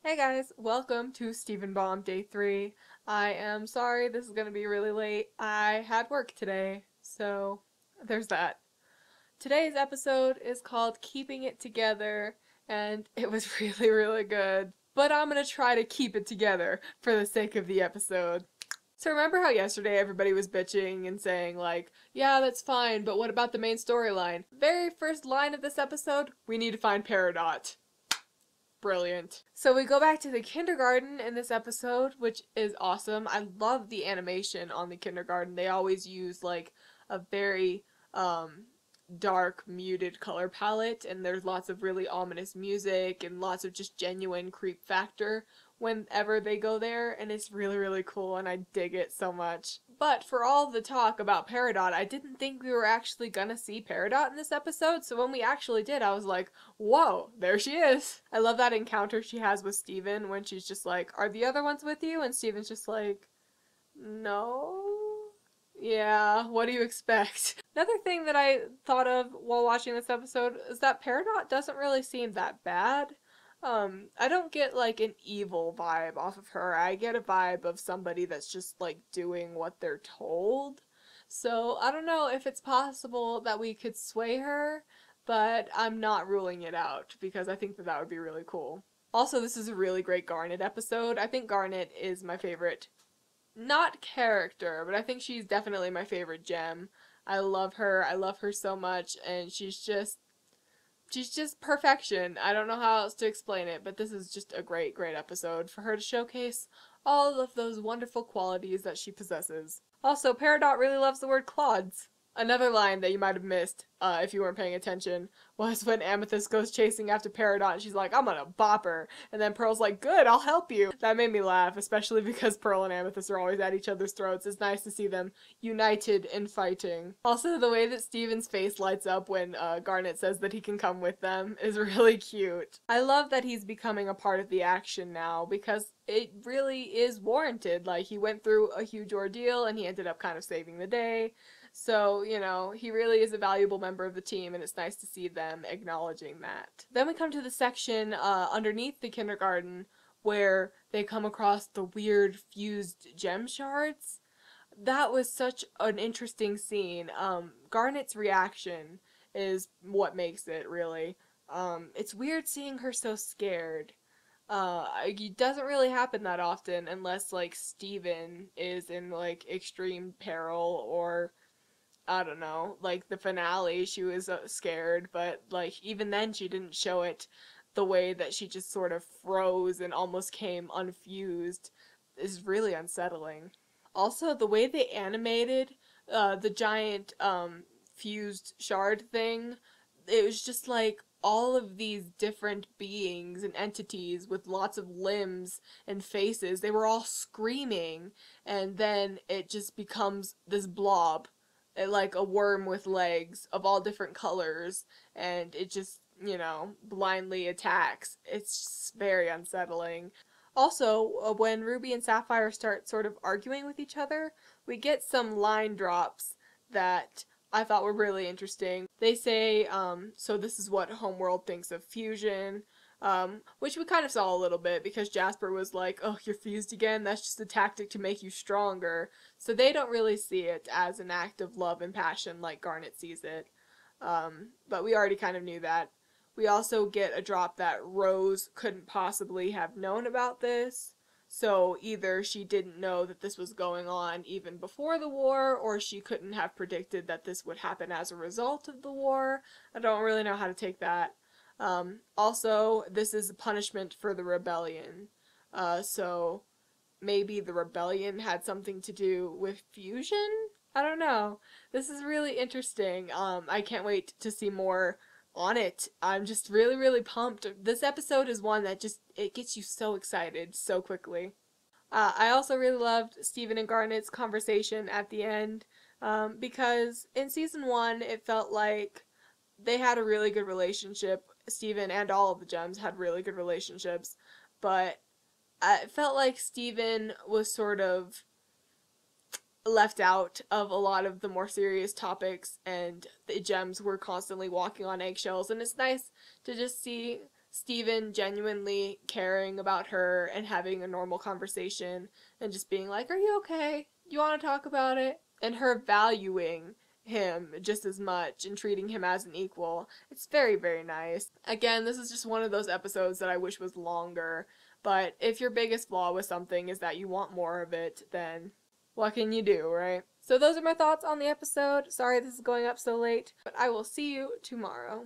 Hey guys, welcome to Stephen Bomb Day 3. I am sorry this is gonna be really late. I had work today, so there's that. Today's episode is called Keeping It Together, and it was really good. But I'm gonna try to keep it together for the sake of the episode. So remember how yesterday everybody was bitching and saying like, yeah, that's fine, but what about the main storyline? Very first line of this episode, we need to find Peridot. Brilliant. So we go back to the kindergarten in this episode, which is awesome. I love the animation on the kindergarten. They always use like a very dark muted color palette, and there's lots of really ominous music and lots of just genuine creep factor whenever they go there, and it's really cool and I dig it so much. But for all the talk about Peridot, I didn't think we were actually gonna see Peridot in this episode, so when we actually did, I was like, whoa, there she is! I love that encounter she has with Steven when she's just like, are the other ones with you? And Steven's just like, no? Yeah, what do you expect? Another thing that I thought of while watching this episode is that Peridot doesn't really seem that bad. I don't get like an evil vibe off of her. I get a vibe of somebody that's just like doing what they're told. So I don't know if it's possible that we could sway her, but I'm not ruling it out because I think that that would be really cool. Also, this is a really great Garnet episode. I think Garnet is my favorite, not character, but I think she's definitely my favorite gem. I love her. I love her so much, and she's just perfection. I don't know how else to explain it, but this is just a great episode for her to showcase all of those wonderful qualities that she possesses. Also, Peridot really loves the word clods. Another line that you might have missed, if you weren't paying attention, was when Amethyst goes chasing after Peridot and she's like, I'm gonna bop her. And then Pearl's like, good, I'll help you. That made me laugh, especially because Pearl and Amethyst are always at each other's throats. It's nice to see them united in fighting. Also, the way that Steven's face lights up when Garnet says that he can come with them is really cute. I love that he's becoming a part of the action now because it really is warranted. Like, he went through a huge ordeal and he ended up kind of saving the day. So, you know, he really is a valuable member of the team, and it's nice to see them acknowledging that. Then we come to the section underneath the kindergarten where they come across the weird fused gem shards. That was such an interesting scene. Garnet's reaction is what makes it, really. It's weird seeing her so scared. It doesn't really happen that often unless, like, Steven is in, like, extreme peril or I don't know, like the finale, she was scared, but like even then she didn't show it the way that she just sort of froze and almost came unfused is really unsettling. Also, the way they animated the giant fused shard thing, it was just like all of these different beings and entities with lots of limbs and faces. They were all screaming, and then it just becomes this blob like a worm with legs of all different colors, and it just, you know, blindly attacks. It's just very unsettling. Also, when Ruby and Sapphire start sort of arguing with each other, we get some line drops that I thought were really interesting. They say, so this is what Homeworld thinks of fusion, which we kind of saw a little bit because Jasper was like, oh, you're fused again? That's just a tactic to make you stronger. So they don't really see it as an act of love and passion like Garnet sees it. But we already kind of knew that. We also get a drop that Rose couldn't possibly have known about this. So either she didn't know that this was going on even before the war, or she couldn't have predicted that this would happen as a result of the war. I don't really know how to take that. Also, this is a punishment for the rebellion. So maybe the rebellion had something to do with fusion? I don't know. This is really interesting. I can't wait to see more on it. I'm just really pumped. This episode is one that just, it gets you so excited so quickly. I also really loved Steven and Garnet's conversation at the end, because in season 1 it felt like they had a really good relationship. Steven and all of the gems had really good relationships, but it felt like Steven was sort of left out of a lot of the more serious topics, and the gems were constantly walking on eggshells, and it's nice to just see Steven genuinely caring about her and having a normal conversation and just being like, "Are you okay? You want to talk about it?" And her valuing him just as much and treating him as an equal. It's very, very nice. Again, this is just one of those episodes that I wish was longer, but if your biggest flaw with something is that you want more of it, then what can you do, right? So those are my thoughts on the episode. Sorry this is going up so late, but I will see you tomorrow.